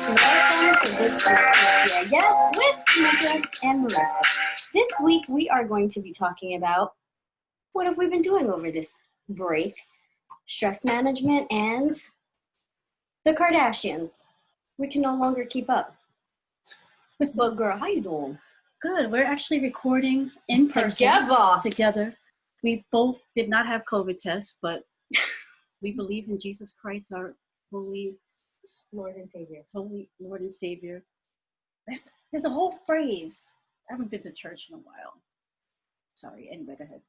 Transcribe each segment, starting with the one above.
Welcome to this week's Yes, Yes with Tamika and Marissa. This week we are going to be talking about what have we been doing over this break, stress management, and the Kardashians. We can no longer keep up. But girl, how you doing? Good. We're actually recording in person together. We both did not have COVID tests, but we believe in Jesus Christ, our holy Lord and Savior. Holy Lord and Savior. There's a whole phrase. I haven't been to church in a while. Sorry. Anyway, go ahead.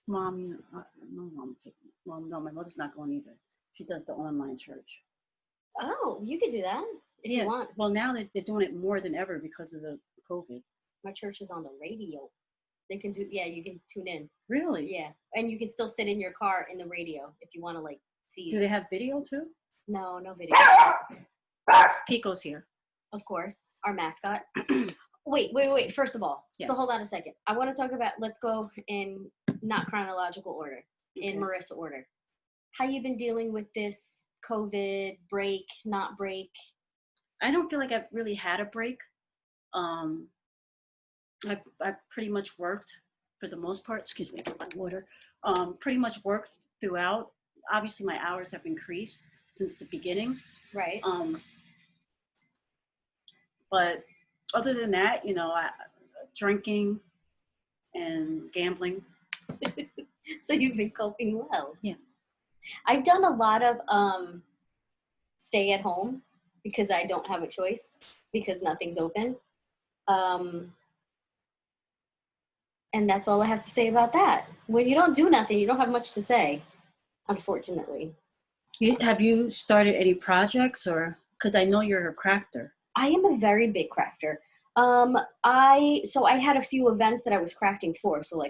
Mom, no, my mother's not going either. She does the online church. Oh, you could do that if you want. Well, now they're doing it more than ever because of the COVID. My church is on the radio. They can do, you can tune in. Really? Yeah. And you can still sit in your car in the radio if you want to, see. Do they have video, too? No video. Pico's here. Of course. Our mascot. Wait. First of all, yes. So hold on a second. I want to talk about, let's go in not chronological order, in Marissa order. How you been dealing with this COVID break, not break? I don't feel like I've really had a break. I pretty much worked for the most part. Excuse me, my water. Pretty much worked throughout. Obviously, my hours have increased since the beginning. Right. But other than that, drinking and gambling. So you've been coping well. Yeah. I've done a lot of stay at home because I don't have a choice because nothing's open. And that's all I have to say about that. When you don't do nothing, you don't have much to say, unfortunately. Have you started any projects or, because I know you're a crafter. I am a very big crafter. I had a few events that I was crafting for. So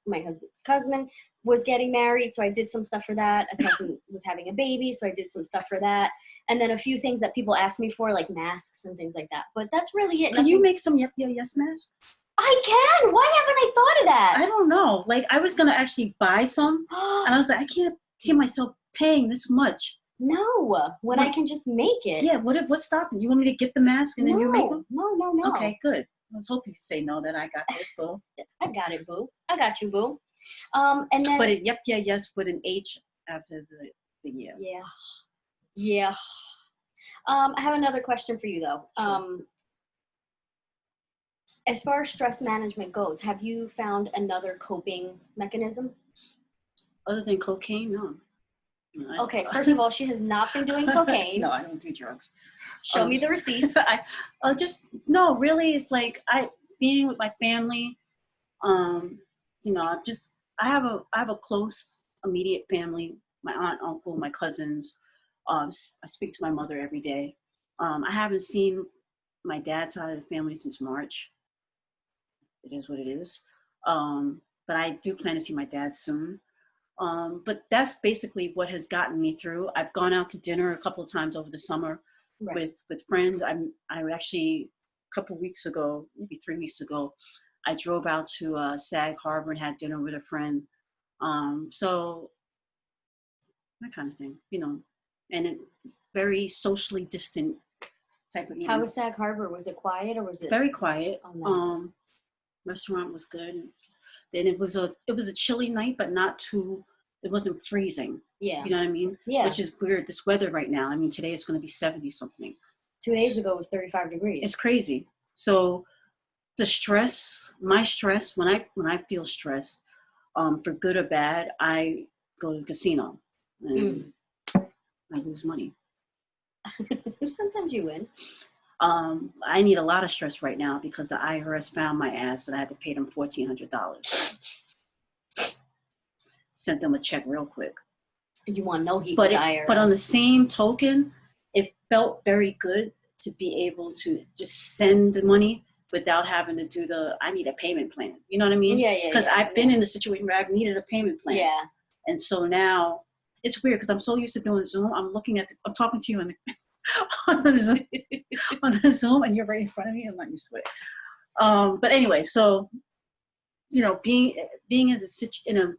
my husband's cousin was getting married, so I did some stuff for that. A cousin was having a baby, so I did some stuff for that. And then a few things that people asked me for, like masks and things like that. But that's really it. Can you make some yes masks? I can. Why haven't I thought of that? I don't know. I was gonna actually buy some, and I was like, I can't see myself paying this much. No, I can just make it. Yeah. What's stopping you? Want me to get the mask and then you make them? No. Okay, good. I was hoping you'd say no. That I got this, boo. I got it, boo. I got you, boo. And then. But yes with an H after the year. Yeah. I have another question for you though. Sure. As far as stress management goes, have you found another coping mechanism? Other than cocaine, no. Okay, first of all, she has not been doing cocaine. No, I don't do drugs. Show me the receipts. Really, it's like being with my family. I have a close, immediate family. My aunt, uncle, my cousins. I speak to my mother every day. I haven't seen my dad's side of the family since March. It is what it is. But I do plan to see my dad soon. But that's basically what has gotten me through. I've gone out to dinner a couple of times over the summer with friends. I actually, a couple of weeks ago, maybe 3 weeks ago, I drove out to Sag Harbor and had dinner with a friend. So that kind of thing, and it's very socially distant type of eating. How was Sag Harbor? Was it quiet or was it? Very quiet. Oh, nice. Restaurant was good. Then it was a chilly night, but not too. It wasn't freezing. Yeah. You know what I mean? Yeah. Which is weird. This weather right now. I mean, today it's going to be 70 something. 2 days ago it was 35 degrees. It's crazy. So my stress, when I feel stress, for good or bad, I go to the casino and I lose money. Sometimes you win. I need a lot of stress right now because the IRS found my ass and I had to pay them $1,400. Sent them a check real quick. You want no heat with the IRS. But on the same token, it felt very good to be able to just send the money without having to do I need a payment plan. You know what I mean? Yeah. Because I've been in the situation where I've needed a payment plan. Yeah. And so now it's weird because I'm so used to doing Zoom. I'm talking to you on the Zoom and you're right in front of me and letting you switch. But anyway, so, being in a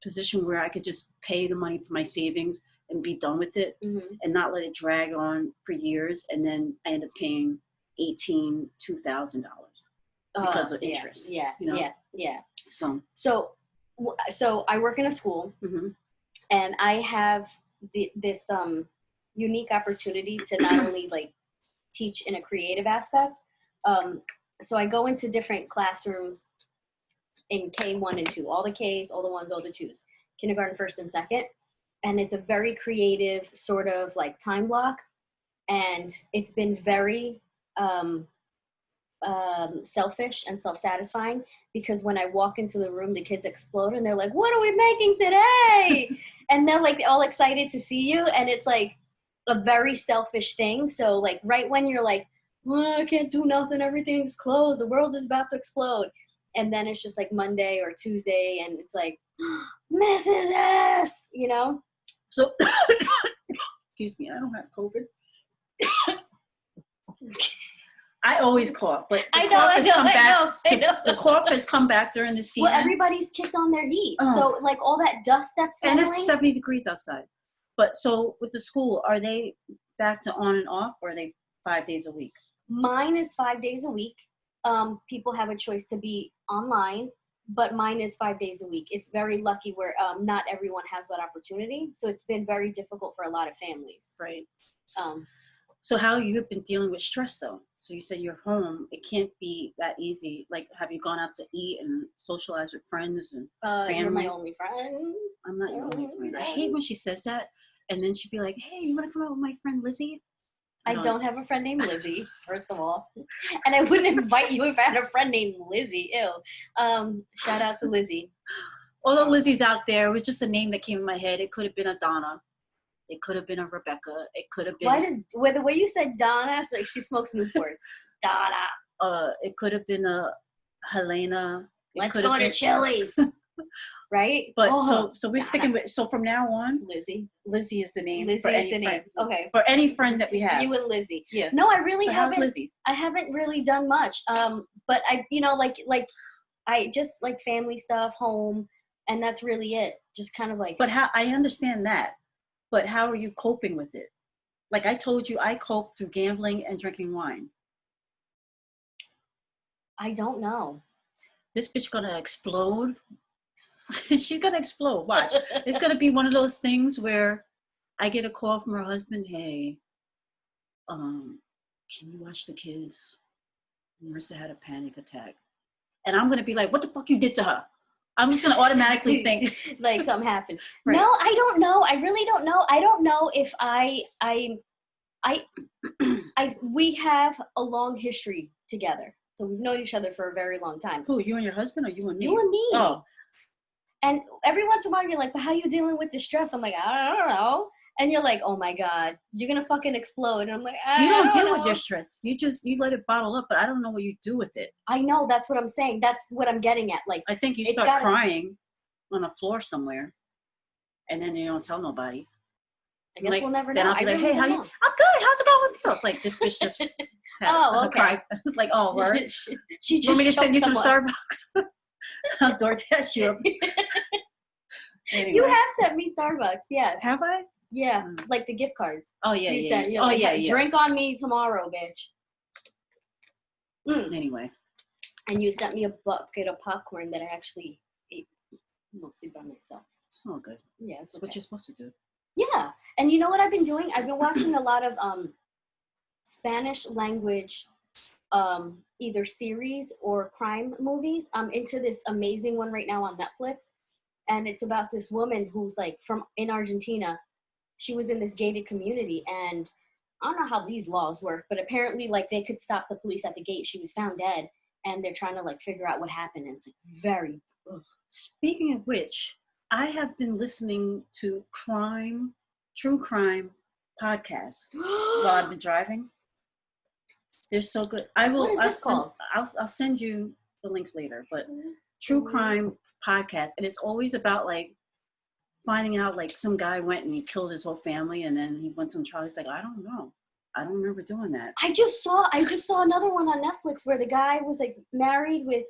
position where I could just pay the money for my savings and be done with it, and not let it drag on for years, and then I end up paying $2,000 because of interest. Yeah. So I work in a school, and I have this unique opportunity to not only like teach in a creative aspect. So I go into different classrooms in K1 and 2, all the Ks, all the 1s, all the 2s, kindergarten, 1st and 2nd. And it's a very creative sort of like time block. And it's been very selfish and self-satisfying, because when I walk into the room, the kids explode and they're like, what are we making today? And they're like all excited to see you. And it's like a very selfish thing. So like right when you're like, oh, I can't do nothing, everything's closed, the world is about to explode. And then it's just like Monday or Tuesday, and it's like, Mrs. S, you know? So, excuse me, I don't have COVID. I always cough, but the cough has come back during the season. Well, everybody's kicked on their heat. So like all that dust that's settling. And it's 70 degrees outside. But so with the school, are they back to on and off, or are they 5 days a week? Mine is 5 days a week. People have a choice to be online, but mine is 5 days a week. It's very lucky where not everyone has that opportunity. So it's been very difficult for a lot of families. Right. So how you have been dealing with stress though? So you said you're home. It can't be that easy. Like, have you gone out to eat and socialize with friends and family? You're my only friend. I'm not your only friend. I hate when she says that, and then she'd be like, "Hey, you want to come out with my friend Lizzie?" I don't have a friend named Lizzie, first of all. And I wouldn't invite you if I had a friend named Lizzie. Ew. Shout out to Lizzie. All the Lizzies out there, it was just a name that came in my head. It could have been a Donna. It could have been a Rebecca. It could have been... the way you said Donna, so she smokes Newports. Donna. It could have been a Helena. Let's go to Chili's. Right? But so we're sticking with, so from now on, Lizzie is the name. Lizzie is the name. Okay. For any friend that we have. You and Lizzie. Yeah. No, I really haven't. haven't. Lizzie? I haven't really done much. But I, you know, like I just like family stuff, home, and that's really it. Just kind of like. But how, I understand that, but how are you coping with it? Like I told you, I cope through gambling and drinking wine. I don't know. This bitch gonna explode. She's gonna explode. Watch. It's gonna be one of those things where I get a call from her husband. Hey, can you watch the kids? Marissa had a panic attack, and I'm gonna be like, "What the fuck you did to her?" I'm just gonna automatically think like something happened. Right. No, I don't know. I really don't know. I don't know if we have a long history together. So we've known each other for a very long time. Who, you and your husband, or you and me? You and me. Oh. And every once in a while you're like, but how are you dealing with the stress? I'm like, I don't know. And you're like, oh my God, you're going to fucking explode. And I'm like, I don't know. You don't deal with your stress. You let it bottle up, but I don't know what you do with it. I know, that's what I'm saying. That's what I'm getting at. Like, I think you start crying on a floor somewhere, and then you don't tell nobody. I guess we'll never know. Then I'll be like, hey, how you? I'm good. How's it going with you? Like, this bitch just had a cry. It's like, oh, word. She just want me to send you some Starbucks? I'll DoorDash you. Anyway. You have sent me Starbucks, yes. Have I? Yeah, like the gift cards. Oh, yeah, you yeah. Said, yeah. Like, drink on me tomorrow, bitch. Anyway. And you sent me a bucket of popcorn that I actually ate mostly by myself. It's all good. Yeah, it's what you're supposed to do. Yeah, and you know what I've been doing? I've been watching a lot of Spanish language either series or crime movies. I'm into this amazing one right now on Netflix, and it's about this woman who's like in Argentina. She was in this gated community, and I don't know how these laws work, but apparently like they could stop the police at the gate. She was found dead, and they're trying to like figure out what happened. And it's like very. Speaking of which, I have been listening to true crime podcasts while I've been driving. They're so good. What is this called? I'll send you the links later, but true crime podcast, and it's always about like finding out like some guy went and he killed his whole family, and then he went on trial. He's like, I don't know. I don't remember doing that. I just saw another one on Netflix where the guy was like married with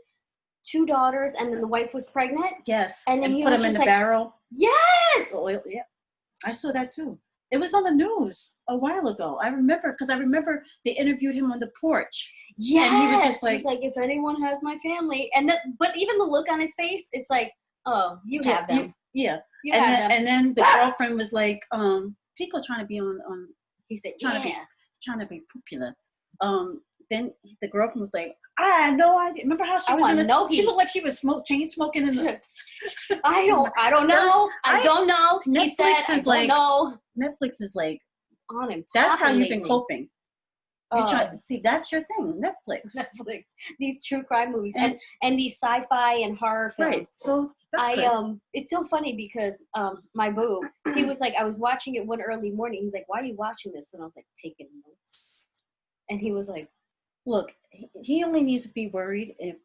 2 daughters, and then the wife was pregnant. Yes. And then he put was him in just the barrel. Yes. Oil, yeah. I saw that too. It was on the news a while ago. I remember they interviewed him on the porch. Yes. And he was just like, he's like, if anyone has my family, but even the look on his face, it's like, oh, you have them. You have them. And then the girlfriend was like, Pico trying to be on. He said, trying to be popular. Then the girlfriend was like, I had no idea. Remember how she she looked like she was chain smoking in the. I don't know. I don't know. Netflix he said, is like, know. Netflix is like, on him. That's how you've been coping. See, that's your thing, Netflix. These true crime movies and these sci-fi and horror films. Right. So that's good. It's so funny because my boo, he was like, I was watching it one early morning. He's like, why are you watching this? And I was like, taking notes. And he was like, look, he only needs to be worried if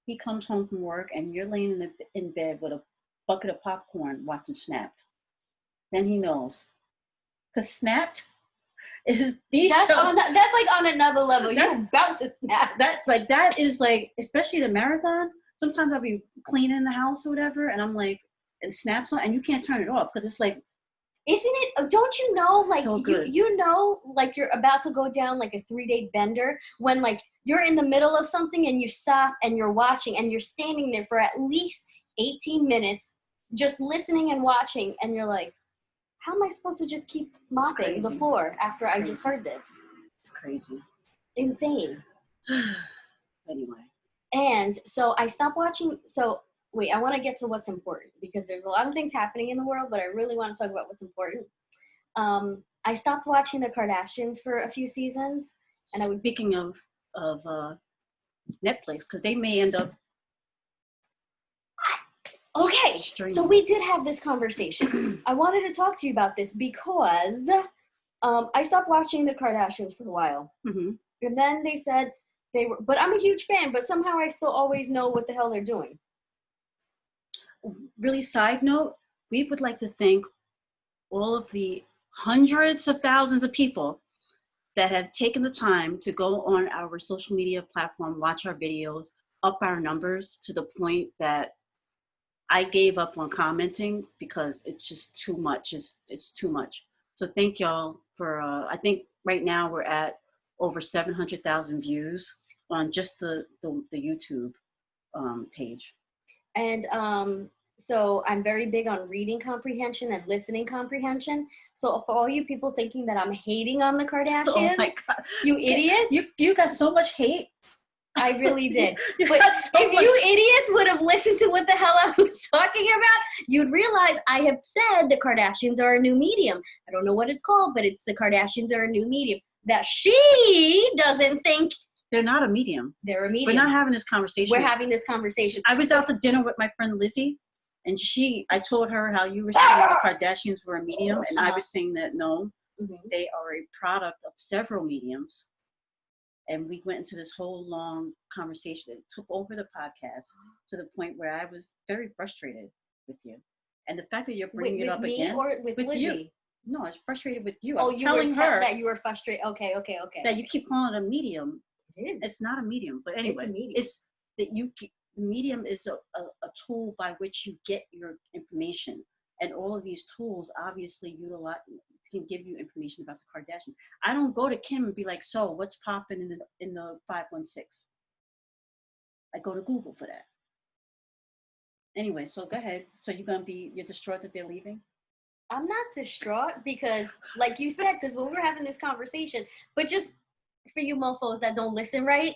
he comes home from work and you're laying in bed with a bucket of popcorn watching Snapped. Then he knows. Because Snapped is that's like on another level. You're about to snap. That is like, especially the marathon. Sometimes I'll be cleaning the house or whatever, and I'm like, it snaps on, and you can't turn it off because it's like, isn't it? Don't you know? Like so good. You know, like you're about to go down like a 3-day bender when like you're in the middle of something and you stop and you're watching and you're standing there for at least 18 minutes just listening and watching, and you're like, how am I supposed to just keep mopping the floor after I just heard this? It's crazy. Insane. Anyway. And so I stopped watching. So wait, I want to get to what's important because there's a lot of things happening in the world, but I really want to talk about what's important. I stopped watching the Kardashians for a few seasons. And Speaking of Netflix, because they may end up. Okay, so we did have this conversation. I wanted to talk to you about this because I stopped watching the Kardashians for a while. Mm-hmm. And then they said they were, but I'm a huge fan, but somehow I still always know what the hell they're doing. Really, side note, we would like to thank all of the hundreds of thousands of people that have taken the time to go on our social media platform, watch our videos, up our numbers to the point that I gave up on commenting because it's just too much. It's too much. So thank y'all for, I think right now we're at over 700,000 views on just the YouTube page. And so I'm very big on reading comprehension and listening comprehension. So for all you people thinking that I'm hating on the Kardashians, oh my God. You idiots. You got so much hate. I really did. But if you idiots would have listened to what the hell I was talking about, you'd realize I have said the Kardashians are a new medium. I don't know what it's called, but it's the Kardashians are a new medium. That she doesn't think they're not a medium. They're a medium. We're not having this conversation. We're having this conversation. I was out to dinner with my friend Lizzie, and I told her how you were saying the Kardashians were a medium, and I was saying that no, they are a product of several mediums. And we went into this whole long conversation that took over the podcast to the point where I was very frustrated with you. And the fact that you're bringing it up me again. Or with Lizzie? You. No, I was frustrated with you. Oh, I was telling her that you were frustrated. Okay. That you keep calling it a medium. It is. It's not a medium. But anyway, it's that the medium is a tool by which you get your information. And all of these tools obviously can give you information about the Kardashians. I don't go to Kim and be like, so what's popping in the 516? I go to Google for that. Anyway, so go ahead. So you're distraught that they're leaving? I'm not distraught because, like you said, because when we were having this conversation, but just for you mofos that don't listen right,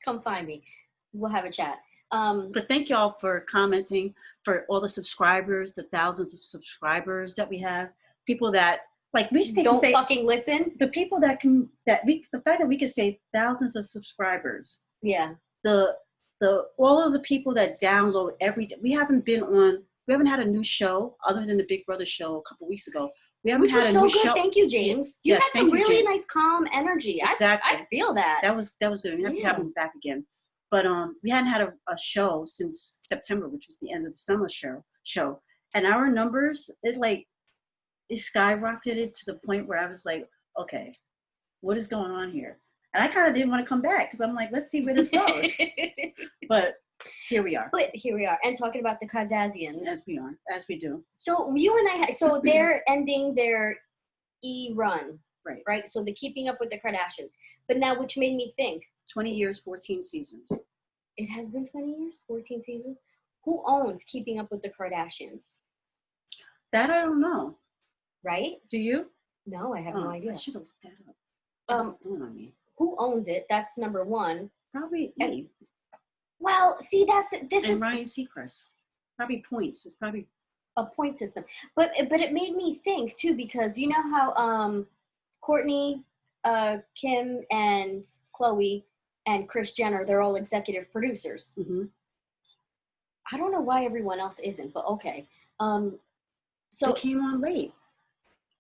come find me. We'll have a chat. But thank y'all for commenting, for all the subscribers, the thousands of subscribers that we have. People that we don't fucking listen. The people the fact that we can say thousands of subscribers. Yeah. All of the people that download we haven't had a new show other than the Big Brother show a couple weeks ago. We haven't had a new show. Thank you, James. You had some really nice calm energy. Exactly. I feel that. That was good. We have to have him back again. But we hadn't had a show since September, which was the end of the summer show. And our numbers, it skyrocketed to the point where I was like, okay, what is going on here? And I kind of didn't want to come back because I'm like, let's see where this goes. But here we are. But here we are, and talking about the Kardashians. As we do. So you and I, so they're ending their run, Right. right? So the Keeping Up with the Kardashians. But now, which made me think, 20 years, 14 seasons. it has been 20 years, 14 seasons. Who owns Keeping Up with the Kardashians? That I don't know. Right? Do you? No, I have no idea. I should have looked that up. On me. Who owns it? That's number one. Probably Eve. Well, see, this and is Ryan Seacrest. Probably points. It's probably a point system. But it made me think too, because you know how Courtney, Kim, and Khloe and Kris Jenner, they're all executive producers. Mm-hmm. I don't know why everyone else isn't, but okay. So they came on late.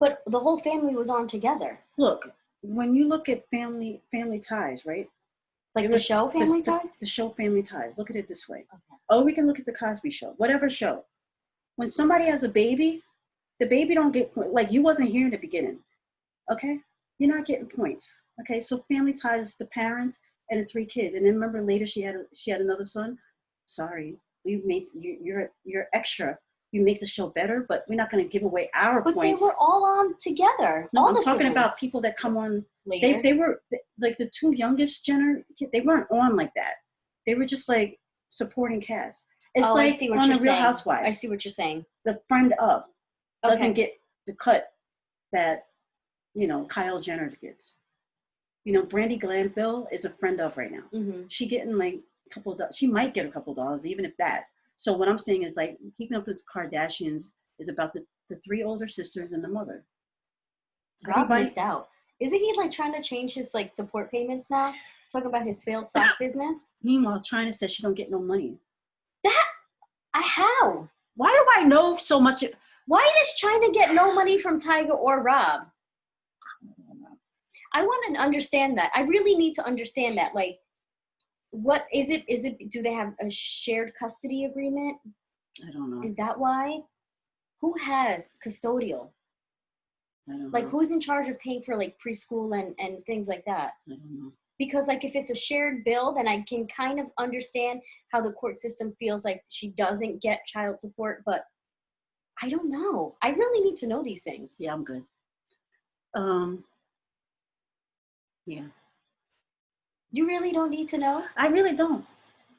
But the whole family was on together. Look, when you look at family ties, right? Like the show Family Ties? The show Family Ties. Look at it this way. Okay. Or we can look at the Cosby Show. Whatever show. When somebody has a baby, the baby don't get, like, you wasn't here in the beginning. Okay? You're not getting points. Okay? So Family Ties is the parents and the 3 kids. And then remember later she had another son. Sorry. You're extra. You make the show better, but we're not going to give away our points. But they were all on together. No, I'm talking about people that come on later. They were like the 2 youngest Jenner. They weren't on like that. They were just like supporting cast. It's like I see what on you're the Real saying. Housewives. I see what you're saying. The friend of doesn't Okay. get the cut that Kyle Jenner gets. Brandy Glanville is a friend of right now. Mm-hmm. She getting like a couple of. She might get a couple $, even if that. So what I'm saying is, like, Keeping Up with the Kardashians is about the 3 older sisters and the mother. Rob missed out. Isn't he like trying to change his like support payments now? Talking about his failed sock business. Meanwhile, China says she don't get no money. How? Why do I know so much? Why does China get no money from Tiger or Rob? I want to understand that. I really need to understand that. Like, what is it? Do they have a shared custody agreement? I don't know. Is that why? Who has custodial? I don't like know. Who's in charge of paying for like preschool and things like that? I don't know. Because like if it's a shared bill, then I can kind of understand how the court system feels like she doesn't get child support, but I don't know. I really need to know these things. Yeah, I'm good. Yeah. You really don't need to know? I really don't.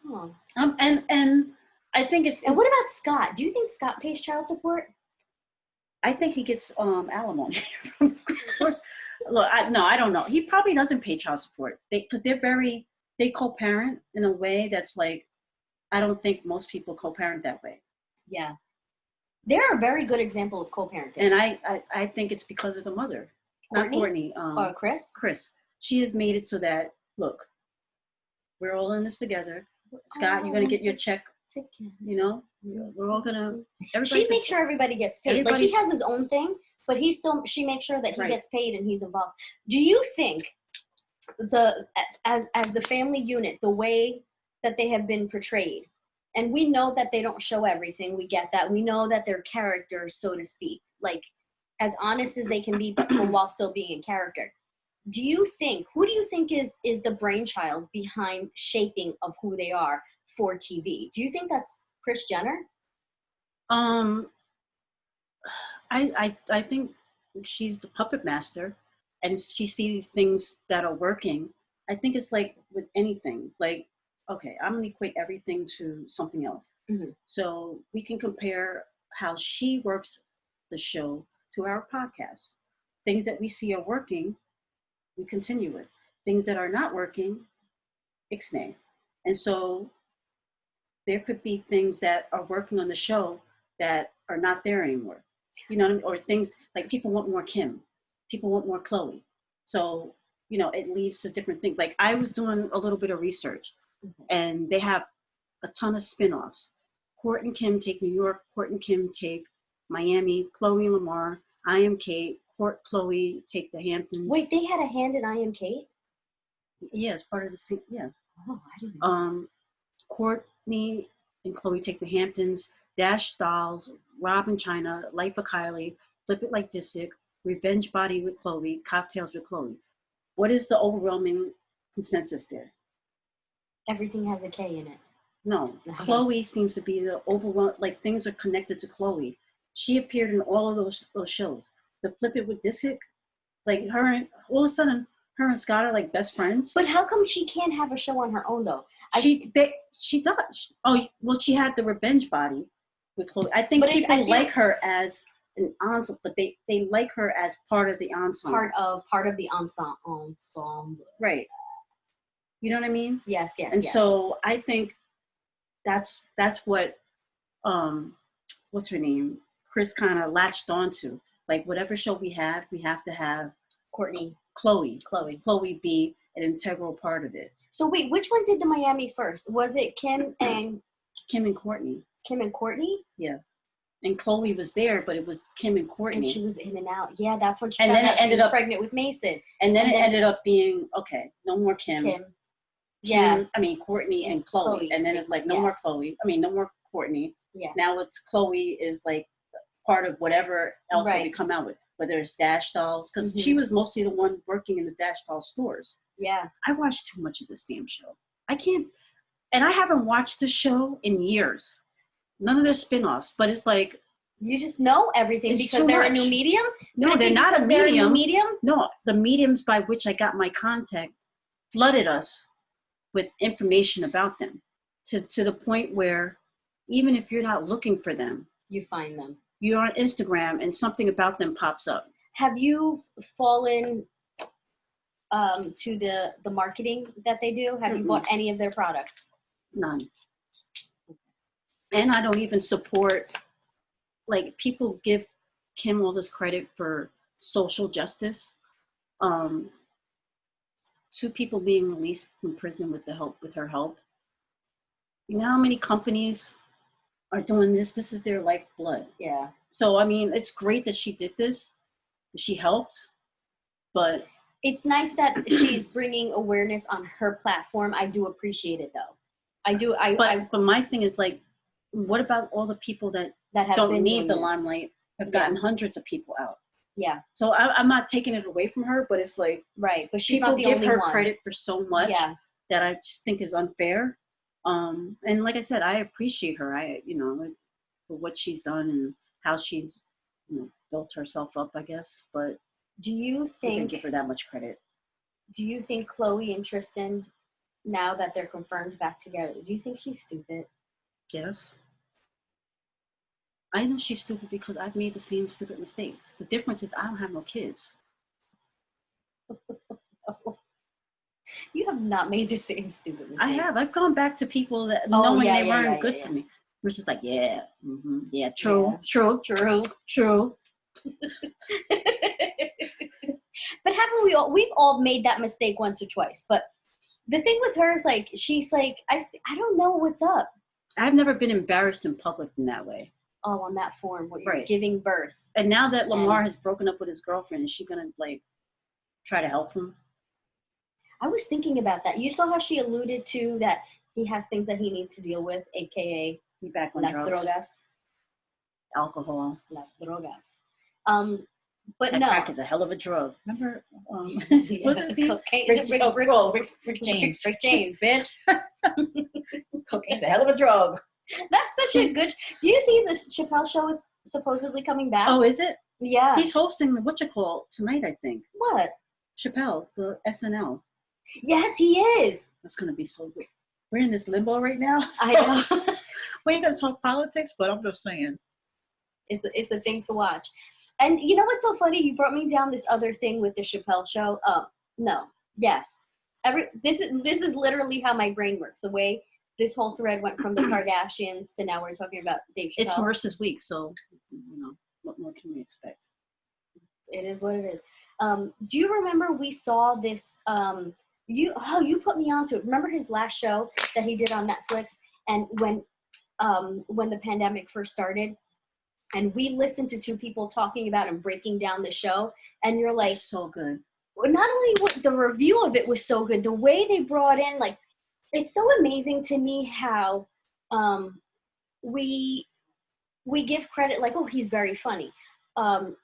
Oh. And I think it's. And what about Scott? Do you think Scott pays child support? I think he gets alimony. Look, I don't know. He probably doesn't pay child support because they co-parent in a way that's like, I don't think most people co-parent that way. Yeah. They're a very good example of co-parenting. And I think it's because of the mother. Courtney? Not Courtney. Chris? Chris. She has made it so that, look, we're all in this together. Scott, you're going to get your check, we're all going to. She makes sure everybody gets paid. Like he has his own thing, but she makes sure that he gets paid and he's involved. Do you think as the family unit, the way that they have been portrayed, and we know that they don't show everything, we get that. We know that they're characters, so to speak, like as honest as they can be, but while still being in character. Who do you think is the brainchild behind shaping of who they are for TV? Do you think that's Kris Jenner? I think she's the puppet master, and she sees things that are working. I think it's like with anything. Like, okay, I'm gonna equate everything to something else. Mm-hmm. So we can compare how she works the show to our podcast. Things that we see are working, we continue with. Things that are not working, ixnay. And so there could be things that are working on the show that are not there anymore. You know what I mean? Or things like people want more Kim. People want more Khloe. So, it leads to different things. Like I was doing a little bit of research, and they have a ton of spinoffs. Court and Kim take New York. Court and Kim take Miami. Khloe and Lamar. I Am Kate. Court, Khloe take the Hamptons. Wait, they had a hand in I Am Kate? Yeah, it's part of the scene. Yeah. Oh, I didn't know. Courtney and Khloe take the Hamptons. Dash Dolls, Rob and China, Life of Kylie, Flip It Like Disick, Revenge Body with Khloe, Cocktails with Khloe. What is the overwhelming consensus there? Everything has a K in it. No, Chloe seems to be the overwhelm. Like things are connected to Chloe. She appeared in all of those shows. The Flip It with Disick, like her and all of a sudden her and Scott are like best friends. But how come she can't have a show on her own though? She does. Oh well, she had the Revenge Body with Chloe. I think people like her as an ensemble, but they like her as part of the ensemble. Part of the ensemble. Right. You know what I mean? Yes. And so I think that's what what's her name? Chris kind of latched onto. Like whatever show we have to have Chloe be an integral part of it. So wait, which one did the Miami first? Was it Kim and Courtney? Kim and Courtney? Yeah. And Chloe was there, but it was Kim and Courtney. And she was in and out. Yeah, that's when she ended up pregnant with Mason. And then it ended up being, okay, no more Kim. Yes. Courtney and Chloe. And then it's like, no more Chloe. No more Courtney. Yeah. Now it's Chloe is like part of whatever else that we come out with, whether it's Dash Dolls, because she was mostly the one working in the Dash Doll stores. Yeah. I watched too much of this damn show. I can't, and I haven't watched the show in years. None of their spin-offs, but it's like. You just know everything because they're a new medium? No, they're not a medium. No, the mediums by which I got my contact flooded us with information about them to the point where even if you're not looking for them, you find them. You're on Instagram and something about them pops up. Have you fallen to the marketing that they do? Have you bought any of their products? None. And I don't even support, like people give Kim all this credit for social justice. 2 people being released from prison with her help. You know how many companies are doing this? This is their lifeblood. Yeah. So, it's great that she did this. She helped, but. It's nice that she's bringing awareness on her platform. I do appreciate it though. I do. But my thing is like, what about all the people that don't need the limelight, have gotten hundreds of people out? Yeah. So I'm not taking it away from her, but it's like. Right. But she's people not the only one. Give her credit for so much that I just think is unfair. And like I said, I appreciate her. For what she's done and how she's, built herself up, I guess. But do you think I can't give her that much credit? Do you think Chloe and Tristan, now that they're confirmed back together, do you think she's stupid? Yes. I know she's stupid because I've made the same stupid mistakes. The difference is I don't have no kids. You have not made the same stupid mistakes. I have. I've gone back to people that knowing they weren't good for me. Which is like, true. But haven't we all? We've all made that mistake once or twice. But the thing with her is like, she's like, I don't know what's up. I've never been embarrassed in public in that way. Oh, on that form where you're giving birth. And now that Lamar has broken up with his girlfriend, is she gonna like try to help him? I was thinking about that. You saw how she alluded to that he has things that he needs to deal with, aka back on las drugs. Drogas. Alcohol. Las drogas. But that no. Crack is a hell of a drug. Remember? What's his name? Rick James. Rick James, bitch. Cocaine's a hell of a drug. That's such a good. Do you see this Chappelle show is supposedly coming back? Oh, is it? Yeah. He's hosting tonight, I think. What? Chappelle, the SNL. Yes, he is. That's gonna be so good. We're in this limbo right now. I know. We ain't gonna talk politics, but I'm just saying. It's a thing to watch. And you know what's so funny? You brought me down this other thing with the Chappelle show. No. Yes. This is literally how my brain works. The way this whole thread went from the Kardashians to now we're talking about Dave Chappelle. It's Marissa's week, so what more can we expect? It is what it is. Do you remember we saw this? You put me onto it. Remember his last show that he did on Netflix, and when the pandemic first started, and we listened to 2 people talking about and breaking down the show, and you're like, so good. Not only what the review of it was so good, the way they brought in, like, it's so amazing to me how we give credit, like, oh, he's very funny.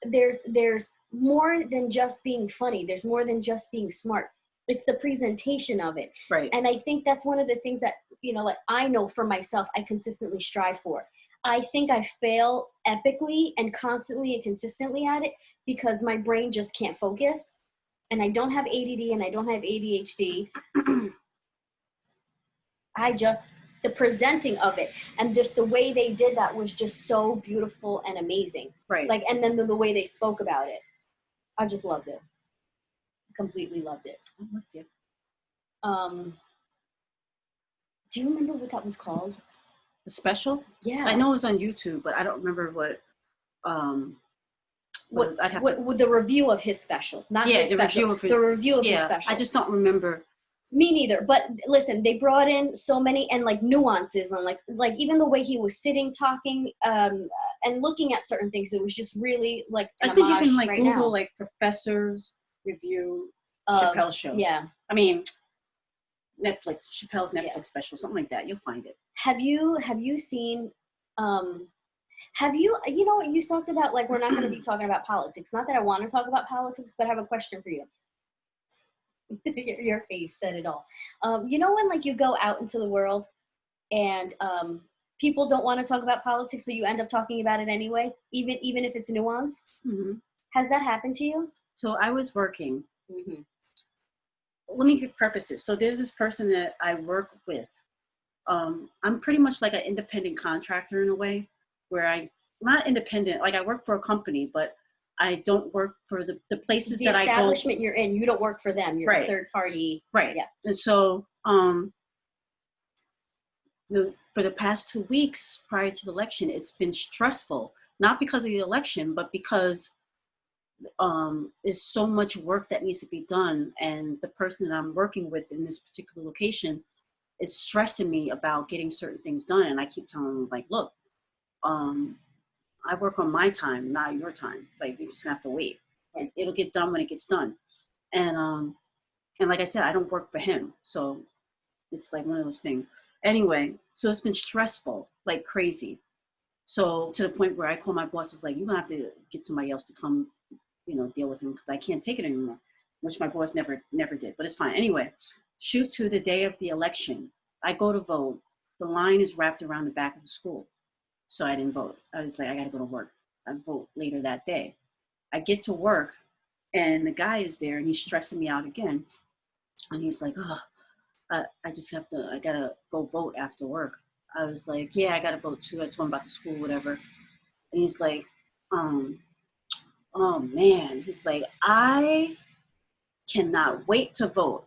There's more than just being funny. There's more than just being smart. It's the presentation of it. Right. And I think that's one of the things that like I know for myself, I consistently strive for. I think I fail epically and constantly and consistently at it because my brain just can't focus. And I don't have ADD and I don't have ADHD. The presenting of it and just the way they did that was just so beautiful and amazing. Right. Like, and then the way they spoke about it, I just loved it. Completely loved it. I'm with you. Do you remember what that was called? The special? Yeah. I know it was on YouTube, but I don't remember what the review of his special, not his special. The review of his special. I just don't remember. Me neither. But listen, they brought in so many and like nuances on like even the way he was sitting, talking, and looking at certain things. It was just really like I think you can like Google like professors review Chappelle show. Yeah. I mean Chappelle's Netflix special, something like that. You'll find it. Have you seen? You talked about like we're not going to be talking about politics. Not that I want to talk about politics, but I have a question for you. Your face said it all. When like you go out into the world and people don't want to talk about politics, but you end up talking about it anyway, even if it's nuanced. Mm-hmm. Has that happened to you? So I was working. Mm-hmm. Let me preface it. So there's this person that I work with. I'm pretty much like an independent contractor in a way, where I'm not independent. Like I work for a company, but I don't work for the places that I go. The establishment you're in, you don't work for them. You're a third party. Right. Yeah. And so for the past 2 weeks prior to the election, it's been stressful. Not because of the election, but because there's so much work that needs to be done. And the person that I'm working with in this particular location is stressing me about getting certain things done. And I keep telling them like, look, I work on my time, not your time. Like you just have to wait. It'll get done when it gets done. And like I said, I don't work for him. So it's like one of those things. Anyway, so it's been stressful, like crazy. So to the point where I call my boss, it's like, you're gonna have to get somebody else to come, deal with him because I can't take it anymore, which my boss never did, but it's fine. Anyway, shoot to the day of the election. I go to vote. The line is wrapped around the back of the school. So I didn't vote. I was like, I got to go to work. I vote later that day. I get to work and the guy is there and he's stressing me out again. And he's like, I got to go vote after work. I was like, yeah, I got to vote too. I told him about the school, whatever. And he's like, oh man. He's like, I cannot wait to vote.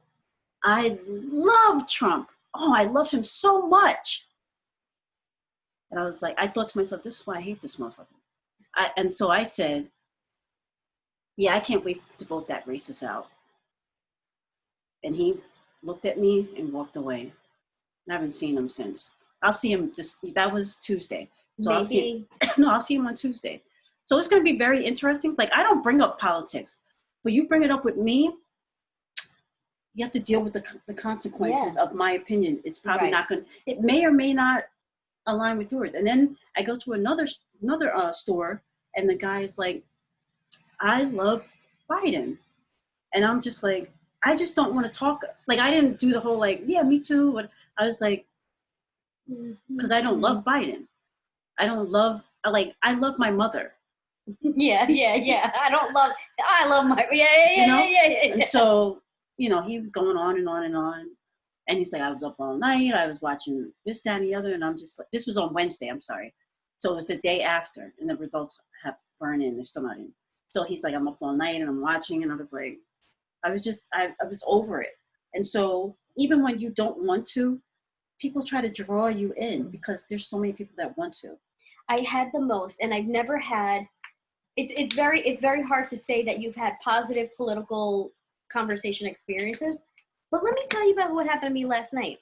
I love Trump. Oh, I love him so much. And I was like, I thought to myself, this is why I hate this motherfucker. And so I said, yeah, I can't wait to vote that racist out. And he looked at me and walked away. I haven't seen him since. I'll see him that was Tuesday. So I'll see him on Tuesday. So it's going to be very interesting. Like, I don't bring up politics, but you bring it up with me, you have to deal with the consequences of my opinion. It's probably not going to, it may or may not align with yours. And then I go to another store and the guy is like, I love Biden. And I'm just like, I just don't want to talk. Like, I didn't do the whole like, yeah, me too. But I was like, because I don't love Biden. I love my mother. Yeah. I love my, yeah. And so, he was going on and on and on. And he's like, I was up all night. I was watching this, that, and the other. And I'm just like, this was on Wednesday. I'm sorry. So it was the day after. And the results have burned in. They're still not in. So he's like, I'm up all night and I'm watching. And I was like, I was over it. And so even when you don't want to, people try to draw you in because there's so many people that want to. I had the most, and I've never had, it's very hard to say that you've had positive political conversation experiences. But let me tell you about what happened to me last night.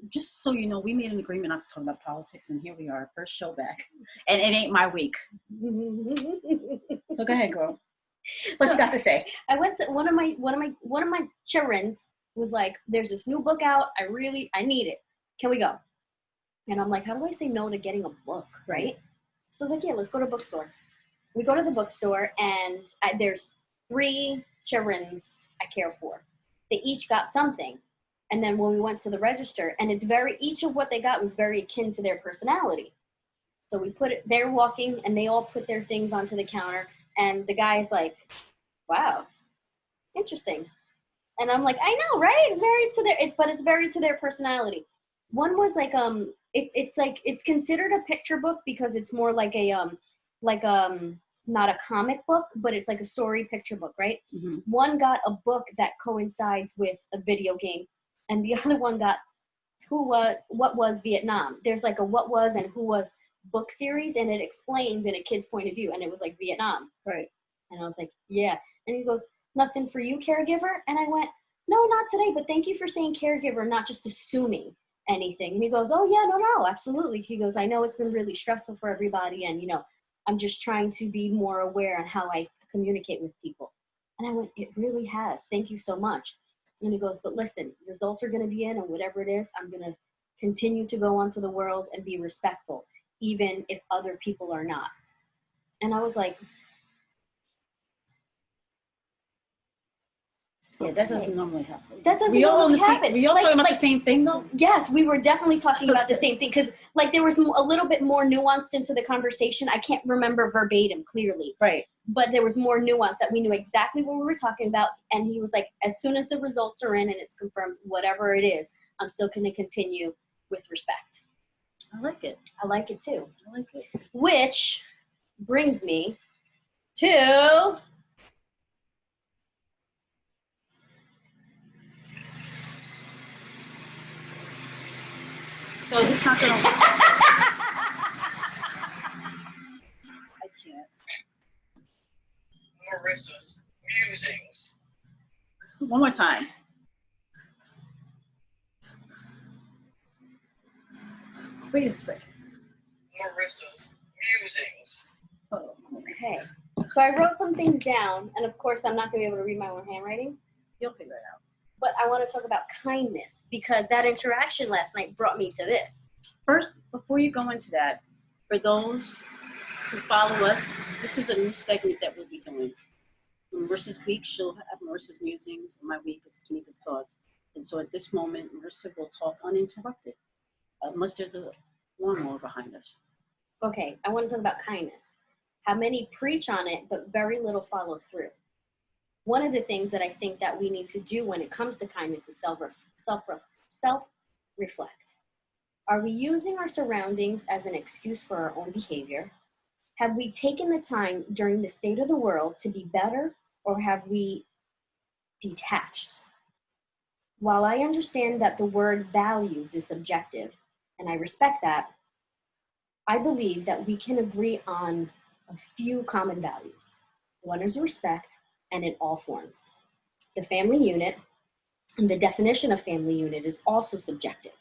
Just so you know, we made an agreement not to talk about politics, and here we are, first show back. And it ain't my week. So go ahead, girl. What you got to say? I went to one of my children was like, there's this new book out. I need it. Can we go? And I'm like, how do I say no to getting a book, right? So I was like, yeah, let's go to a bookstore. We go to the bookstore, and there's 3 children I care for. They each got something. And then when we went to the register, and each of what they got was very akin to their personality. So they're walking and they all put their things onto the counter, and the guy's like, wow, interesting. And I'm like, I know, right? It's very to their personality. One was like, it's considered a picture book because it's more like not a comic book, but it's like a story picture book, right? Mm-hmm. One got a book that coincides with a video game, and the other one got what was Vietnam. There's like a what was and who was book series, and it explains in a kid's point of view, and it was like Vietnam. Right. And I was like, yeah. And he goes, nothing for you, caregiver? And I went, no, not today, but thank you for saying caregiver, not just assuming anything. And he goes, oh yeah, no, absolutely. He goes, I know it's been really stressful for everybody, and I'm just trying to be more aware on how I communicate with people. And I went, it really has. Thank you so much. And he goes, but listen, results are going to be in, and whatever it is, I'm going to continue to go onto the world and be respectful, even if other people are not. And I was like, yeah, that doesn't normally happen. That doesn't normally happen. We all talking about the same thing, though? Yes, we were definitely talking about the same thing, because there was a little bit more nuanced into the conversation. I can't remember verbatim clearly. Right. But there was more nuance that we knew exactly what we were talking about. And he was like, as soon as the results are in and it's confirmed, whatever it is, I'm still going to continue with respect. I like it. I like it too. I like it. Which brings me to... So it's not going to... I can't. Marissa's musings. One more time. Wait a second. Marissa's musings. Oh, Okay. So I wrote some things down, and of course I'm not going to be able to read my own handwriting. you'll figure it out. But I want to talk about kindness, because that interaction last night brought me to this. First, before you go into that, for those who follow us, this is a new segment that we'll be doing. On Marissa's week, she'll have Marissa's musings. My week is Tanika's thoughts. And so at this moment, Marissa will talk uninterrupted, unless there's a lawnmower behind us. Okay, I want to talk about kindness. How many preach on it, but very little follow through. One of the things that I think that we need to do when it comes to kindness is self-reflect. Are we using our surroundings as an excuse for our own behavior? Have we taken the time during the state of the world to be better, or have we detached? While I understand that the word values is subjective, and I respect that, I believe that we can agree on a few common values. One is respect, and in all forms. The family unit, and the definition of family unit is also subjective,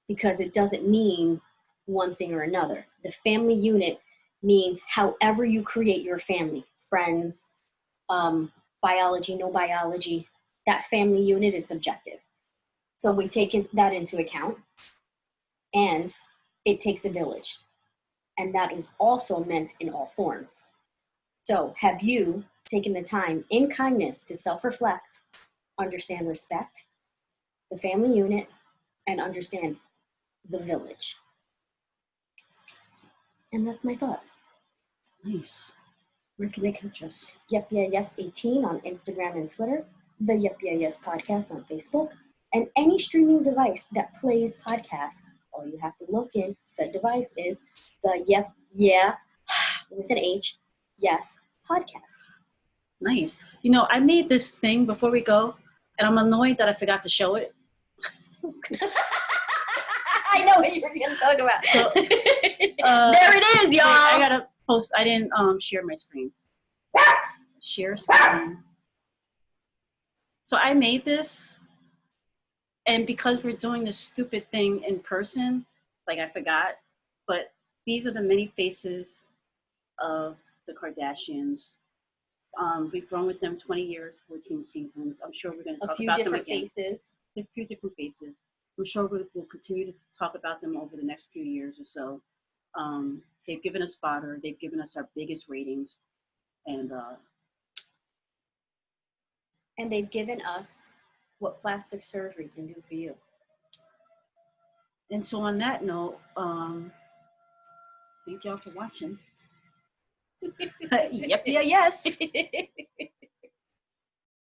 because it doesn't mean one thing or another. The family unit means however you create your family, friends, biology, no biology, that family unit is subjective. So we take that into account, and it takes a village. And that is also meant in all forms. So have you taken the time in kindness to self-reflect, understand respect, the family unit, and understand the village? And that's my thought. Nice. Where can they catch us? Yep, yeah, yes, 18 on Instagram and Twitter, the Yep, yeah, yes podcast on Facebook, and any streaming device that plays podcasts. All you have to look in said device is the Yep, yeah, with an H, yes, podcast. Nice. You know, I made this thing before we go, and I'm annoyed that I forgot to show it. I know what you're going to talk about. So, there it is, y'all. I gotta post. I didn't share my screen. Share screen. So I made this, and because we're doing this stupid thing in person, like I forgot, but these are the many faces of the Kardashians. We've grown with them 20 years, 14 seasons. I'm sure we're going to talk about them again. A few different faces. A few different faces. I'm sure we'll continue to talk about them over the next few years or so. They've given us fodder. They've given us our biggest ratings. And they've given us what plastic surgery can do for you. And so on that note, thank y'all for watching. Yep, yeah, yes.